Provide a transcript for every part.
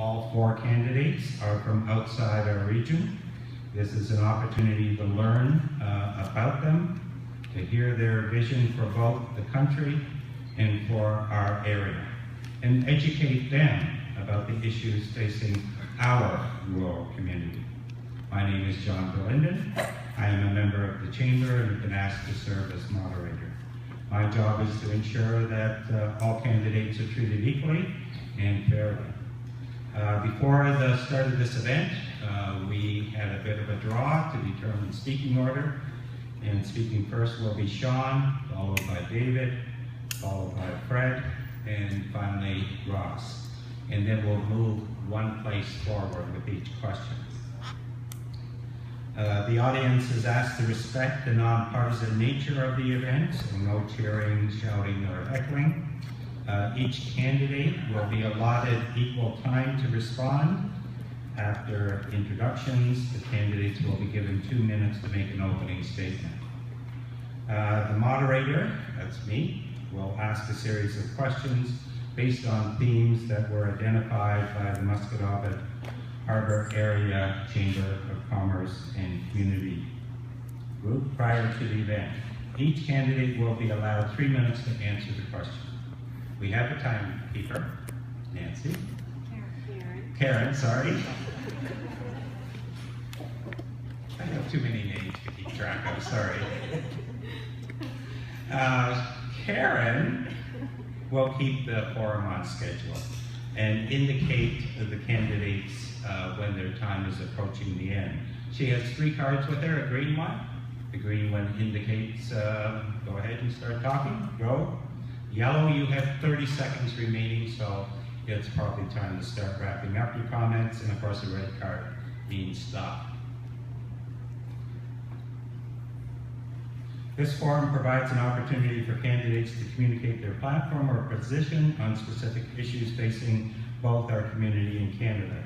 All 4 candidates are from outside our region. This is an opportunity to learn about them, to hear their vision for both the country and for our area, and educate them about the issues facing our rural community. My name is John Berlinden. I am a member of the Chamber and have been asked to serve as moderator. My job is to ensure that all candidates are treated equally and fairly. Before the start of this event, we had a bit of a draw to determine speaking order. And speaking first will be Sean, followed by David, followed by Fred, and finally Ross. And then we'll move one place forward with each question. The audience is asked to respect the nonpartisan nature of the event, so no cheering, shouting, or heckling. Each candidate will be allotted equal time to respond. After introductions, the candidates will be given 2 minutes to make an opening statement. The moderator, that's me, will ask a series of questions based on themes that were identified by the Musquodoboit Harbor Area Chamber of Commerce and Community Group prior to the event. Each candidate will be allowed 3 minutes to answer the question. We have the timekeeper, Nancy. Karen, sorry. I have too many names to keep track of, sorry. Karen will keep the forum on schedule and indicate the candidates when their time is approaching the end. She has 3 cards with her, a green one. The green one indicates go ahead and start talking, go. Yellow, you have 30 seconds remaining, so it's probably time to start wrapping up your comments, and of course the red card means stop. This forum provides an opportunity for candidates to communicate their platform or position on specific issues facing both our community and Canada.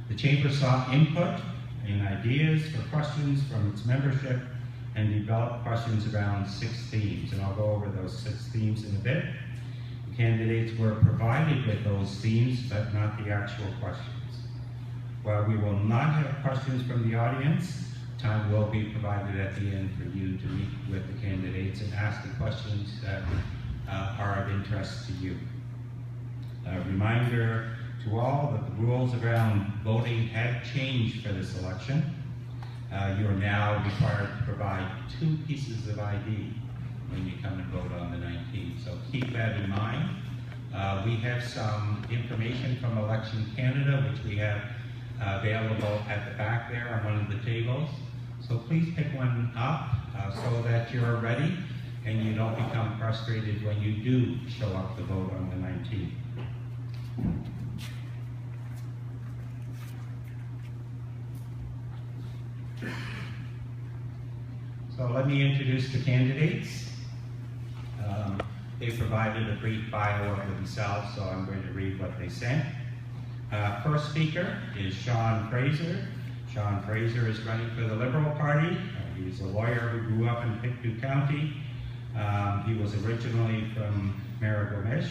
The Chamber sought input and ideas for questions from its membership and developed questions around 6 themes, and I'll go over those 6 themes in a bit. The candidates were provided with those themes, but not the actual questions. While we will not have questions from the audience, time will be provided at the end for you to meet with the candidates and ask the questions that are of interest to you. A reminder to all that the rules around voting have changed for this election. You are now required to provide 2 pieces of ID when you come and vote on the 19th, so keep that in mind. We have some information from Election Canada, which we have available at the back there on one of the tables. So please pick one up so that you're ready and you don't become frustrated when you do show up to vote on the 19th. So let me introduce the candidates. They provided a brief bio of themselves, so I'm going to read what they sent. First speaker is Sean Fraser. Sean Fraser is running for the Liberal Party. He's a lawyer who grew up in Pictou County. He was originally from Miramichi.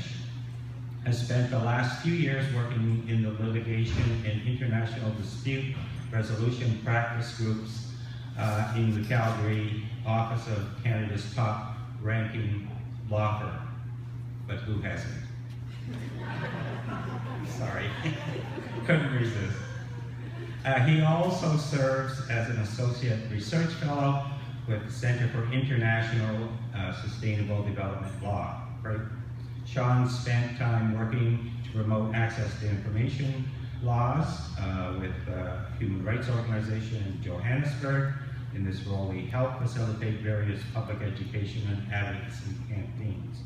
Has spent the last few years working in the litigation and international dispute resolution practice groups in the Calgary office of Canada's top ranking law firm. But who hasn't? Sorry, couldn't resist. He also serves as an associate research fellow with the Center for International Sustainable Development Law. Right? Sean spent time working to promote access to information laws with a human rights organization in Johannesburg. In this role, he helped facilitate various public education and advocacy campaigns.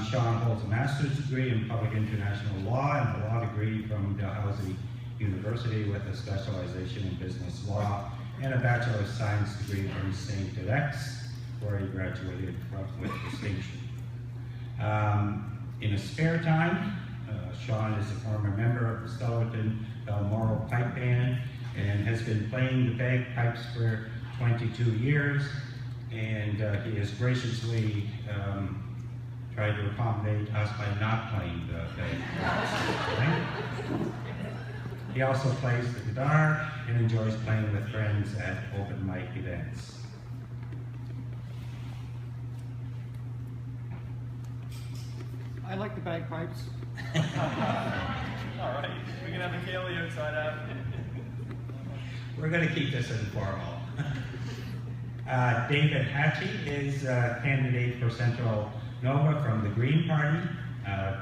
Sean holds a master's degree in public international law and a law degree from Dalhousie University with a specialization in business law and a Bachelor of Science degree from St. FedEx, where he graduated with distinction. In his spare time, Sean is a former member of the Stellarton Balmoral Pipe Band and has been playing the bagpipes for 22 years, and he has graciously tried to accommodate us by not playing the bagpipes. He also plays the guitar and enjoys playing with friends at open mic events. I like the bagpipes. All right, we can have the Kaleo side out. We're going to keep this informal. David Hatchie is a candidate for Central Nova from the Green Party.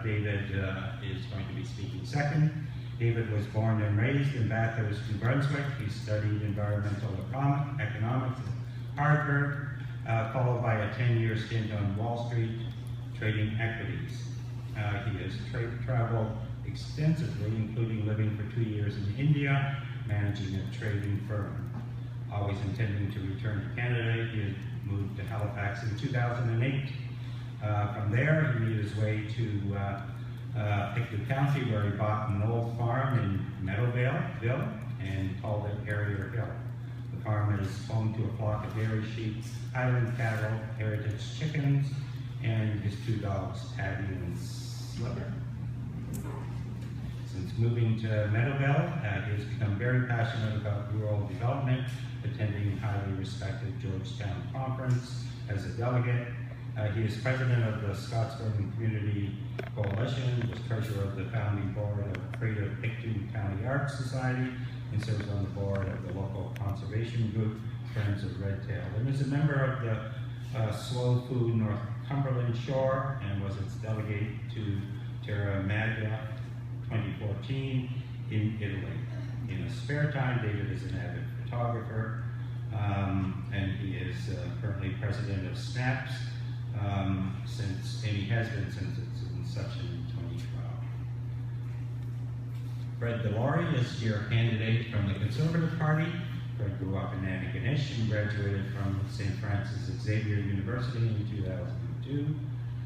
David is going to be speaking second. David was born and raised in Bathurst, New Brunswick. He studied environmental economics at Harvard, followed by a 10-year stint on Wall Street trading equities. He has traveled extensively, including living for 2 years in India, managing a trading firm. Always intending to return to Canada, he had moved to Halifax in 2008. From there, he made his way to Pictou County, where he bought an old farm in Meadowvale and called it Harrier Hill. The farm is home to a flock of dairy sheep, Highland cattle, heritage chickens, and his 2 dogs, Tabby and Slipper. Since moving to Meadowvale, he has become very passionate about rural development, attending highly respected Georgetown Conference as a delegate. He is president of the Scotsburn Community Coalition, was treasurer of the founding board of Creative Pictou County Arts Society, and serves on the board of the local conservation group, Friends of Redtail, and is a member of the Slow Food Northumberland Shore, and was its delegate to Terra Magna 2014 in Italy. In his spare time, David is an avid photographer, and he is currently president of SNAPS, and he has been since its inception in 2012. Fred DeLaurie is your candidate from the Conservative Party. Fred grew up in Antigonish and graduated from St. Francis Xavier University in 2002.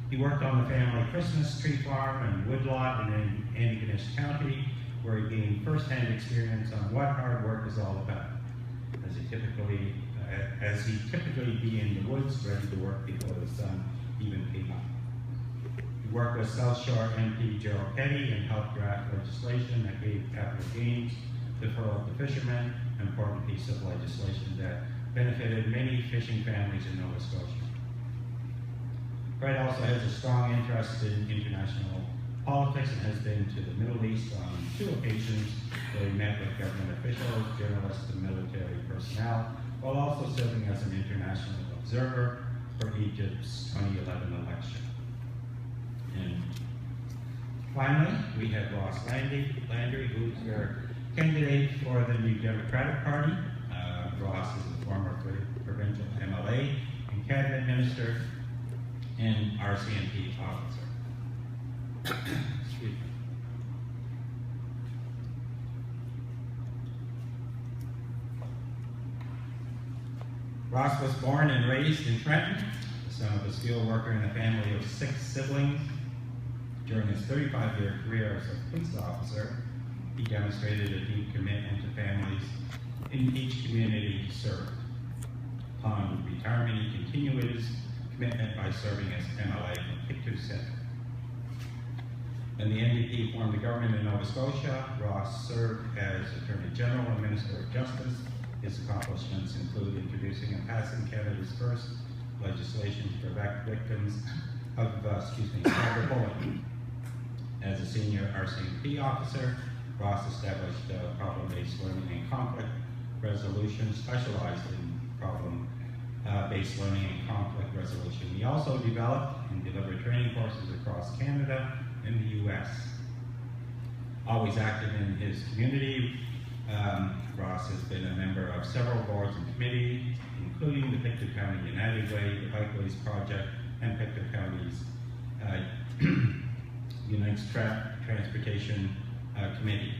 He worked on the family Christmas tree farm and woodlot in Antigonish County, where he gained first-hand experience on what hard work is all about, as he typically be in the woods, ready to work before the sun even came up. He worked with South Shore MP Gerald Petty and helped draft legislation that gave capital gains deferral to fishermen, an important piece of legislation that benefited many fishing families in Nova Scotia. Fred also has a strong interest in international politics and has been to the Middle East on 2 occasions where he met with government officials, journalists, and military personnel, while also serving as an international observer for Egypt's 2011 election. And finally, we have Ross Landry, who's your candidate for the New Democratic Party. Ross is a former provincial MLA and cabinet minister and RCMP officer. Excuse me. Ross was born and raised in Trenton, the son of a steel worker in a family of 6 siblings. During his 35-year career as a police officer, he demonstrated a deep commitment to families in each community he served. Upon retirement, he continued his commitment by serving as MLA for Pictou Centre. When the NDP formed the government in Nova Scotia, Ross served as Attorney General and Minister of Justice. His accomplishments include introducing and passing Canada's first legislation to protect victims of cyberbullying. As a senior RCMP officer, Ross established problem-based learning and conflict resolution, specialized in problem-based learning and conflict resolution. He also developed and delivered training courses across Canada and the U.S. Always active in his community, Ross has been a member of several boards and committees, including the Pictou County United Way, the Bikeways Project, and Pictou County's Unites Transportation Committee.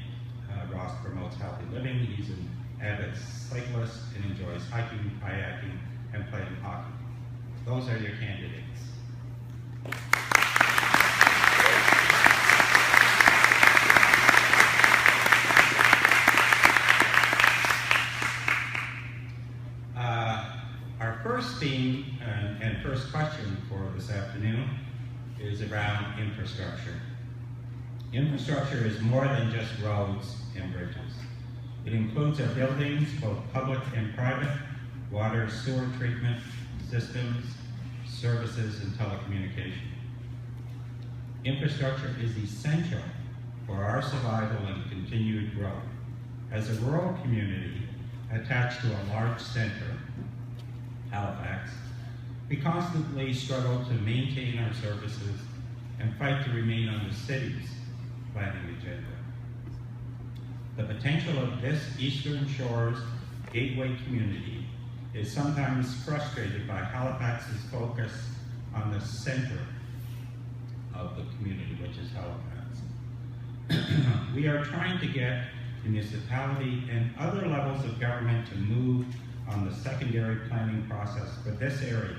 Ross promotes healthy living. He's an avid cyclist and enjoys hiking, kayaking, and playing hockey. Those are your candidates. Our first theme and first question for this afternoon is around infrastructure. Infrastructure is more than just roads and bridges. It includes our buildings, both public and private, water, sewer treatment systems, services, and telecommunication. Infrastructure is essential for our survival and continued growth. As a rural community attached to a large center, Halifax, we constantly struggle to maintain our services and fight to remain on the city's planning agenda. The potential of this Eastern Shores gateway community is sometimes frustrated by Halifax's focus on the center of the community, which is Halifax. We are trying to get the municipality and other levels of government to move on the secondary planning process for this area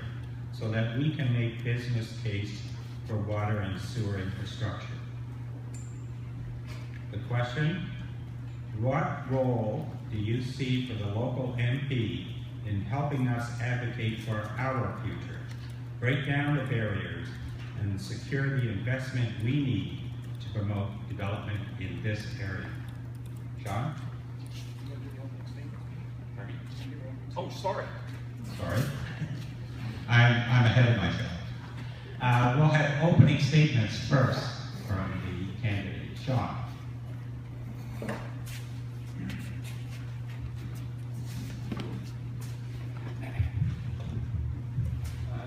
so that we can make business case for water and sewer infrastructure. The question, what role do you see for the local MP in helping us advocate for our future, break down the barriers, and secure the investment we need to promote development in this area? Sean? Oh, sorry. Sorry. I'm ahead of myself. We'll have opening statements first from the candidate. Sean.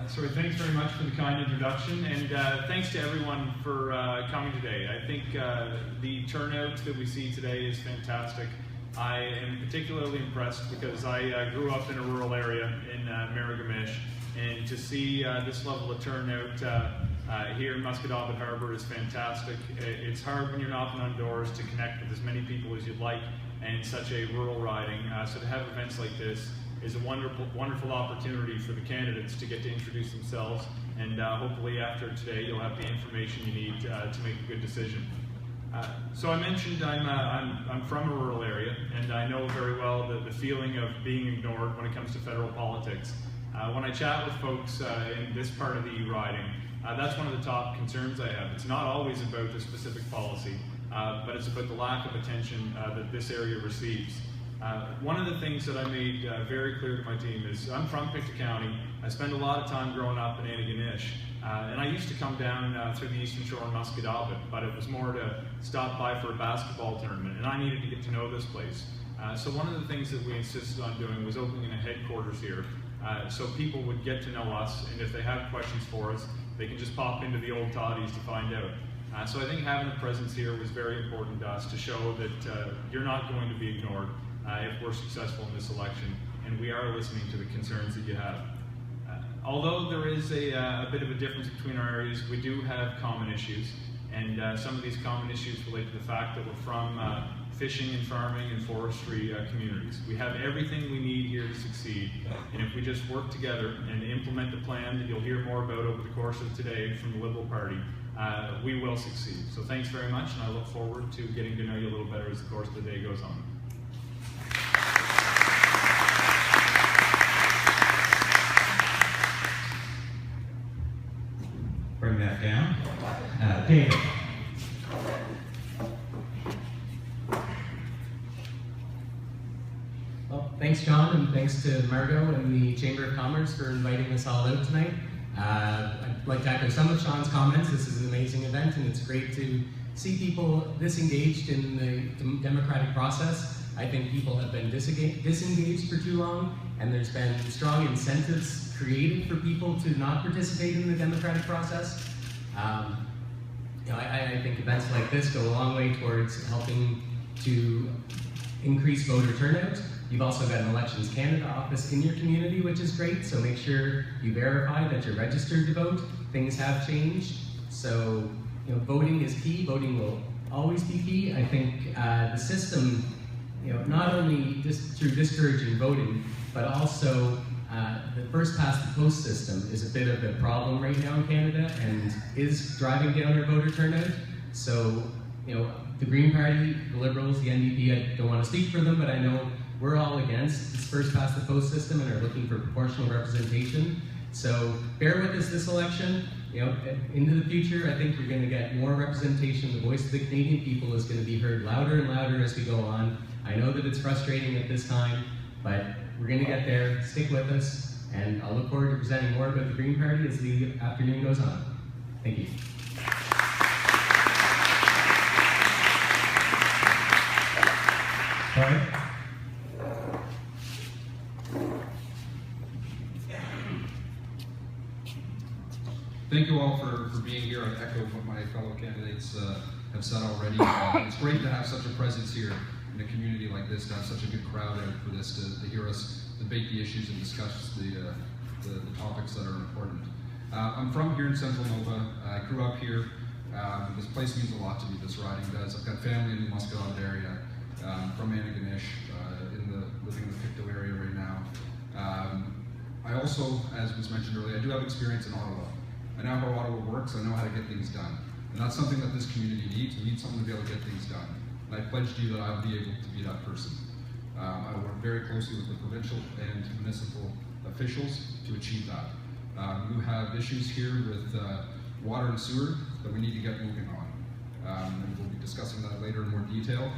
So thanks very much for the kind introduction, and thanks to everyone for coming today. I think the turnout that we see today is fantastic. I am particularly impressed because I grew up in a rural area in Miragamish, and to see this level of turnout here in Musquodoboit Harbour is fantastic. It's hard when you're knocking on doors to connect with as many people as you'd like in such a rural riding. So to have events like this is a wonderful opportunity for the candidates to get to introduce themselves, and hopefully after today you'll have the information you need to make a good decision. So I mentioned I'm from a rural area, and I know very well the feeling of being ignored when it comes to federal politics. When I chat with folks in this part of the riding, that's one of the top concerns I have. It's not always about the specific policy, but it's about the lack of attention that this area receives. One of the things that I made very clear to my team is I'm from Pictou County. I spent a lot of time growing up in Antigonish, and I used to come down through the Eastern Shore in Musquodoboit, but it was more to stop by for a basketball tournament, and I needed to get to know this place. So one of the things that we insisted on doing was opening a headquarters here, so people would get to know us, and if they have questions for us, they can just pop into the old toddies to find out. So I think having a presence here was very important to us to show that you're not going to be ignored if we're successful in this election, and we are listening to the concerns that you have. Although there is a bit of a difference between our areas, we do have common issues, and some of these common issues relate to the fact that we're from fishing and farming and forestry communities. We have everything we need here to succeed, and if we just work together and implement the plan that you'll hear more about over the course of today from the Liberal Party, we will succeed. So thanks very much, and I look forward to getting to know you a little better as the course of the day goes on. Bring that down. David. Well, thanks, John, and thanks to Margot and the Chamber of Commerce for inviting us all out tonight. I'd like to echo some of Sean's comments. This is an amazing event, and it's great to see people disengaged in the democratic process. I think people have been disengaged for too long, and there's been strong incentives created for people to not participate in the democratic process. I think events like this go a long way towards helping to increase voter turnout. You've also got an Elections Canada office in your community, which is great, so make sure you verify that you're registered to vote. Things have changed, so voting is key. Voting will always be key. I think the system, not only just through discouraging voting, but also the first past the post system is a bit of a problem right now in Canada and is driving down our voter turnout. So, the Green Party, the Liberals, the NDP, I don't want to speak for them, but I know we're all against this first past the post system and are looking for proportional representation. So bear with us this election. into the future, I think you're going to get more representation. The voice of the Canadian people is going to be heard louder and louder as we go on. I know that it's frustrating at this time, but we're going to get there. Stick with us, and I'll look forward to presenting more about the Green Party as the afternoon goes on. Thank you. All right. Thank you all for being here. I echo what my fellow candidates have said already. It's great to have such a presence here in a community like this, to have such a good crowd out for this, to hear us debate the issues and discuss the topics that are important. I'm from here in Central Nova. I grew up here. This place means a lot to me, this riding does. I've got family in the Muscatine area, from Antigonish, living in the Pictou area right now. I also, as was mentioned earlier, I do have experience in Ottawa. I know how Ottawa works, I know how to get things done. And that's something that this community needs. We need someone to be able to get things done. And I pledge to you that I'll be able to be that person. I work very closely with the provincial and municipal officials to achieve that. We have issues here with water and sewer that we need to get moving on. And we'll be discussing that later in more detail,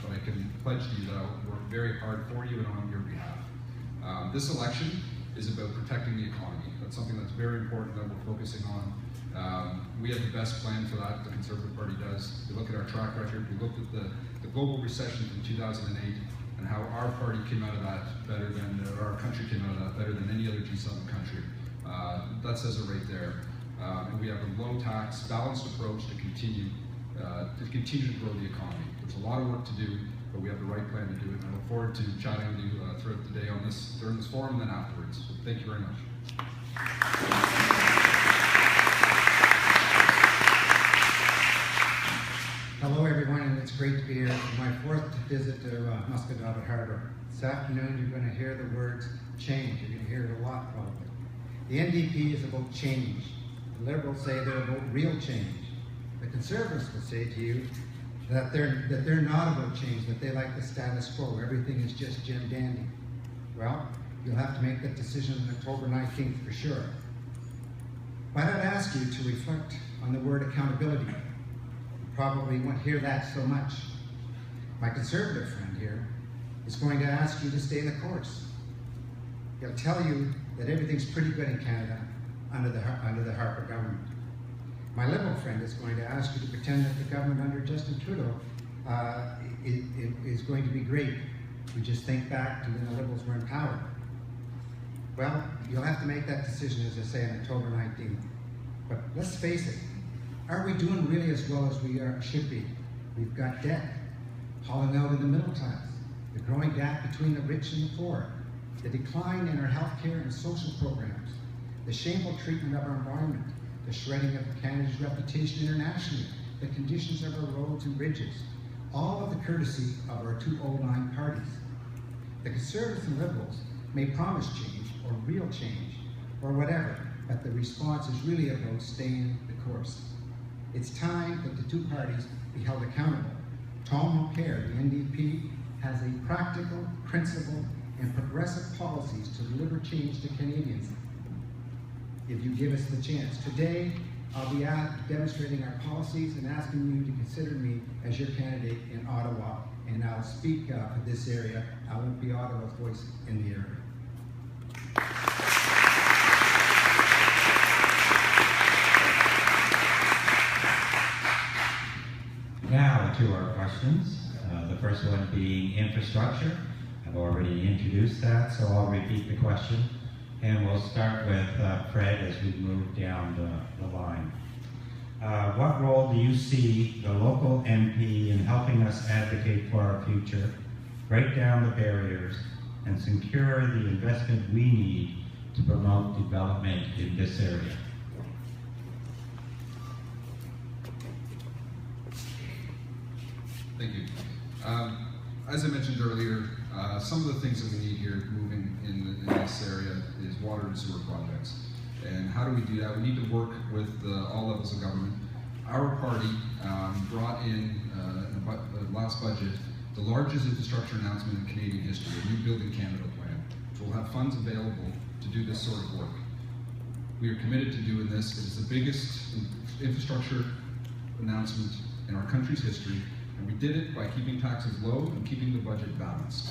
but I can pledge to you that I'll work very hard for you and on your behalf. This election is about protecting the economy. That's something that's very important that we're focusing on. We have the best plan for that, the Conservative Party does. We look at our track record, we looked at the global recession from 2008 and how our party came out of that better than, or our country came out of that better than any other G7 country. That says it right there. And we have a low tax, balanced approach to continue to grow the economy. There's a lot of work to do, but we have the right plan to do it. And I look forward to chatting with you throughout the day on this, during this forum and then afterwards. So thank you very much. Hello everyone, and it's great to be here for my fourth visit to Muscatine Harbour. This afternoon you're going to hear the words change. You're going to hear it a lot probably. The NDP is about change. The Liberals say they're about real change. The Conservatives will say to you that they're not about change, that they like the status quo. Everything is just Jim Dandy. Well, you'll have to make that decision on October 19th for sure. But I'd ask you to reflect on the word accountability. Probably won't hear that so much. My Conservative friend here is going to ask you to stay the course. He'll tell you that everything's pretty good in Canada under the Harper government. My Liberal friend is going to ask you to pretend that the government under Justin Trudeau is going to be great. We just think back to when the Liberals were in power. Well, you'll have to make that decision, as I say, on October 19th. But let's face it, are we doing really as well as we should be? We've got debt, hauling out in the middle class, the growing gap between the rich and the poor, the decline in our healthcare and social programs, the shameful treatment of our environment, the shredding of Canada's reputation internationally, the conditions of our roads and bridges, all of the courtesy of our two old line parties. The Conservatives and Liberals may promise change, or real change, or whatever, but the response is really about staying the course. It's time that the two parties be held accountable. Tom Mulcair, the NDP, has a practical, principled, and progressive policies to deliver change to Canadians if you give us the chance. Today, I'll be demonstrating our policies and asking you to consider me as your candidate in Ottawa, and I'll speak for this area. I won't be Ottawa's voice in the area. Now to our questions. The first one being infrastructure. I've already introduced that, so I'll repeat the question. And we'll start with Fred as we move down the line. What role do you see the local MP in helping us advocate for our future, break down the barriers, and secure the investment we need to promote development in this area? Thank you. As I mentioned earlier, some of the things that we need here moving in this area is water and sewer projects. And how do we do that? We need to work with all levels of government. Our party brought in the last budget the largest infrastructure announcement in Canadian history, a new Building Canada plan, which will have funds available to do this sort of work. We are committed to doing this. It is the biggest infrastructure announcement in our country's history, and we did it by keeping taxes low and keeping the budget balanced.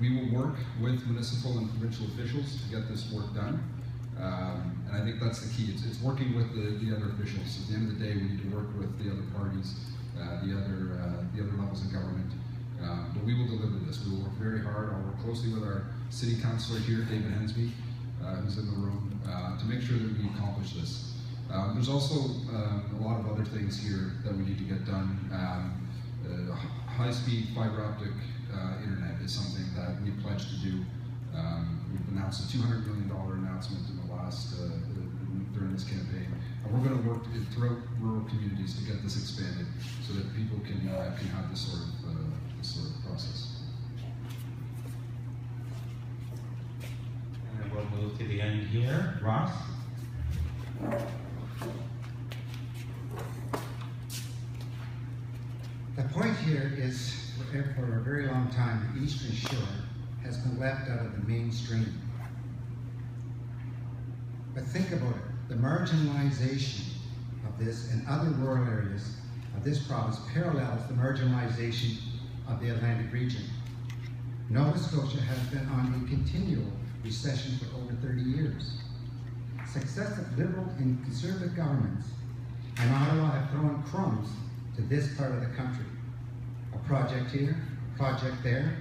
We will work with municipal and provincial officials to get this work done, and I think that's the key. It's working with the other officials. At the end of the day, we need to work with the other parties, the other levels of government. But we will deliver this. We will work very hard. I'll work closely with our city councillor here, David Hensby, who's in the room, to make sure that we accomplish this. There's also a lot of other things here that we need to get done. High-speed fiber optic internet is something that we pledged to do. We've announced a $200 million announcement in the last during this campaign, and we're going to work throughout rural communities to get this expanded so that people can have this sort of process. And we'll move to the end here. Ross? The point here is, for a very long time, the Eastern Shore has been left out of the mainstream. But think about it, the marginalization of this and other rural areas of this province parallels the marginalization of the Atlantic region. Nova Scotia has been on a continual recession for over 30 years. Successive Liberal and Conservative governments in Ottawa have thrown crumbs to this part of the country. A project here, a project there,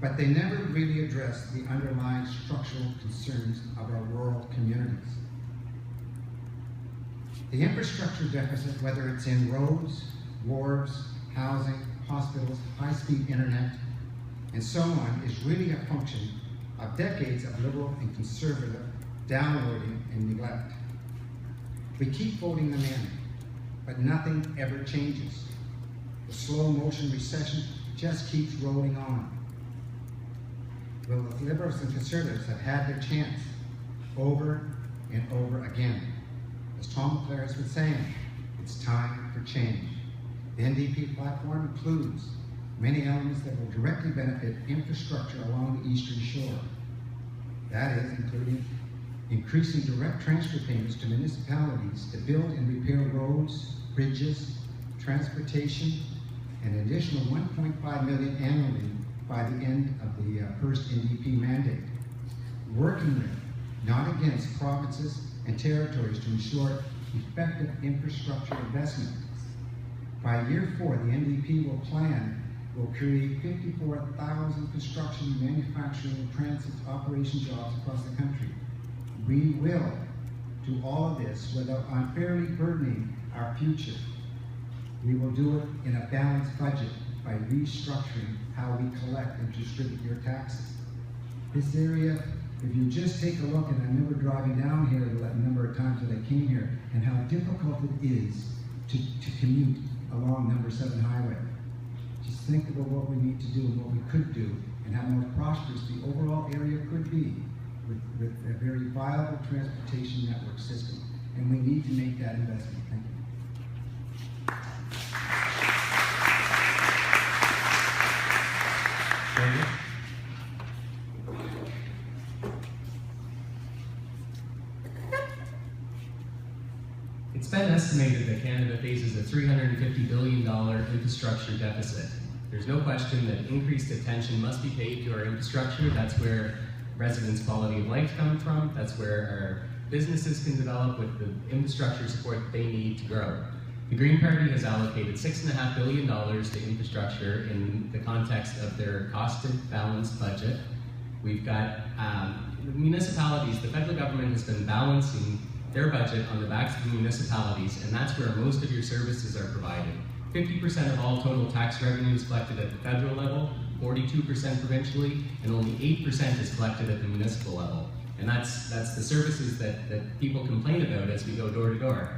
but they never really address the underlying structural concerns of our rural communities. The infrastructure deficit, whether it's in roads, wharves, housing, hospitals, high-speed internet, and so on, is really a function of decades of Liberal and Conservative downloading and neglect. We keep voting them in, but nothing ever changes. The slow motion recession just keeps rolling on. Well, the Liberals and Conservatives have had their chance over and over again. As Tom McClare has been saying, it's time for change. The NDP platform includes many elements that will directly benefit infrastructure along the Eastern Shore. That is, including increasing direct transfer payments to municipalities to build and repair roads, bridges, transportation, and an additional $1.5 million annually by the end of the first NDP mandate. Working with, not against, provinces and territories to ensure effective infrastructure investment. By year 4, the NDP will create 54,000 construction, manufacturing, and transit operation jobs across the country. We will do all of this without unfairly burdening our future. We will do it in a balanced budget by restructuring how we collect and distribute your taxes. This area, if you just take a look, and I remember driving down here a number of times that I came here, and how difficult it is to commute along number 7 highway. Just think about what we need to do and what we could do, and how more prosperous the overall area could be with a very viable transportation network system. And we need to make that investment. Thank you. David? It's been estimated that Canada faces a $350 billion infrastructure deficit. There's no question that increased attention must be paid to our infrastructure. That's where residents' quality of life come from. That's where our businesses can develop with the infrastructure support that they need to grow. The Green Party has allocated $6.5 billion to infrastructure in the context of their cost balanced budget. We've got municipalities. The federal government has been balancing their budget on the backs of the municipalities, and that's where most of your services are provided. 50% of all total tax revenue is collected at the federal level, 42% provincially, and only 8% is collected at the municipal level. And that's the services that people complain about as we go door to door.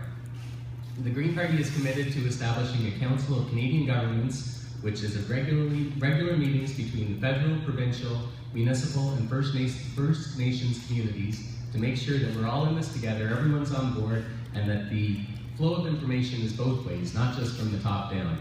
The Green Party is committed to establishing a Council of Canadian Governments, which is regular meetings between the federal, provincial, municipal, and First Nations communities to make sure that we're all in this together, everyone's on board, and that the flow of information is both ways, not just from the top down.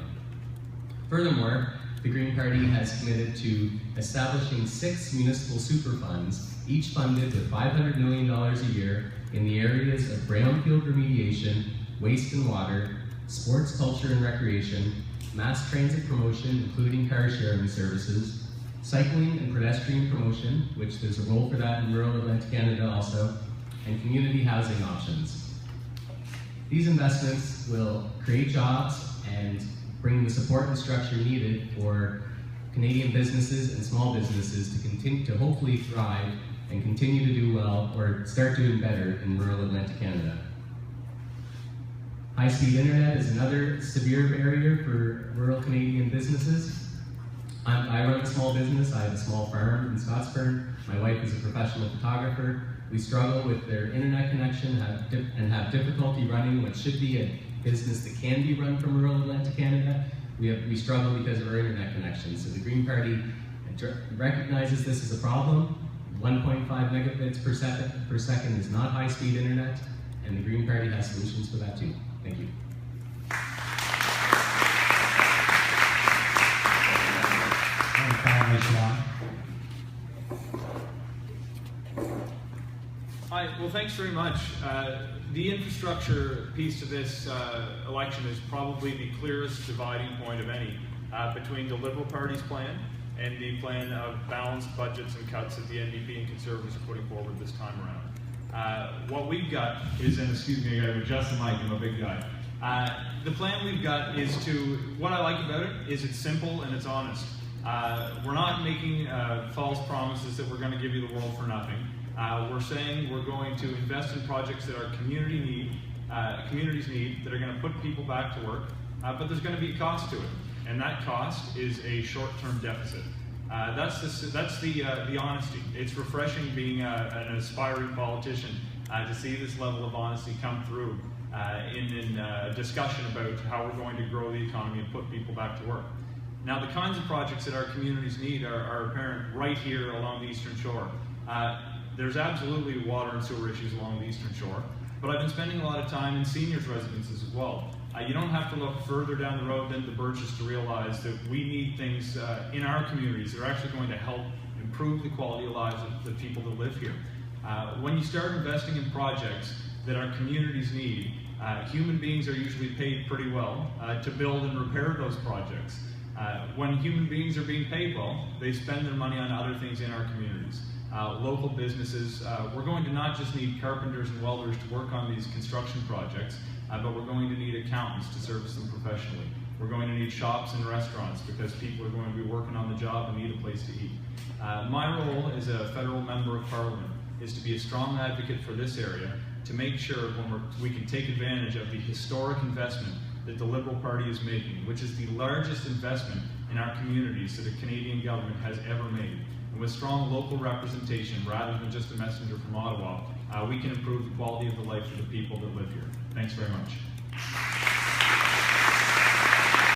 Furthermore, the Green Party has committed to establishing 6 municipal super funds, each funded with $500 million a year in the areas of brownfield remediation, waste and water, sports, culture and recreation, mass transit promotion, including car sharing services, cycling and pedestrian promotion, which there's a role for that in rural Atlantic Canada also, and community housing options. These investments will create jobs and bring the support and structure needed for Canadian businesses and small businesses to continue to hopefully thrive and continue to do well or start doing better in rural Atlantic Canada. High-speed internet is another severe barrier for rural Canadian businesses. I run a small business. I have a small farm in Scottsburn. My wife is a professional photographer. We struggle with their internet connection and have difficulty running what should be a business that can be run from rural Atlantic Canada. We struggle because of our internet connection. So the Green Party recognizes this as a problem. 1.5 megabits per second is not high-speed internet, and the Green Party has solutions for that too. Thank you. And finally, Sean. Hi, well, thanks very much. The infrastructure piece to this election is probably the clearest dividing point of any between the Liberal Party's plan and the plan of balanced budgets and cuts that the NDP and Conservatives are putting forward this time around. What we've got is, and excuse me, I gotta adjust the mic, I'm a big guy. The plan we've got is what I like about it is it's simple and it's honest. We're not making false promises that we're gonna give you the world for nothing. We're saying we're going to invest in projects that our communities need, that are going to put people back to work, but there's going to be a cost to it, and that cost is a short-term deficit. That's the honesty. It's refreshing being an aspiring politician to see this level of honesty come through in a discussion about how we're going to grow the economy and put people back to work. Now, the kinds of projects that our communities need are apparent right here along the Eastern Shore. There's absolutely water and sewer issues along the Eastern Shore, but I've been spending a lot of time in seniors' residences as well. You don't have to look further down the road than the Birches to realize that we need things in our communities that are actually going to help improve the quality of lives of the people that live here. When you start investing in projects that our communities need, human beings are usually paid pretty well to build and repair those projects. When human beings are being paid well, they spend their money on other things in our communities. Local businesses, we're going to not just need carpenters and welders to work on these construction projects, but we're going to need accountants to service them professionally. We're going to need shops and restaurants because people are going to be working on the job and need a place to eat. My role as a federal member of parliament is to be a strong advocate for this area to make sure we can take advantage of the historic investment that the Liberal Party is making, which is the largest investment in our communities that a Canadian government has ever made. And with strong local representation, rather than just a messenger from Ottawa, we can improve the quality of the life of the people that live here. Thanks very much.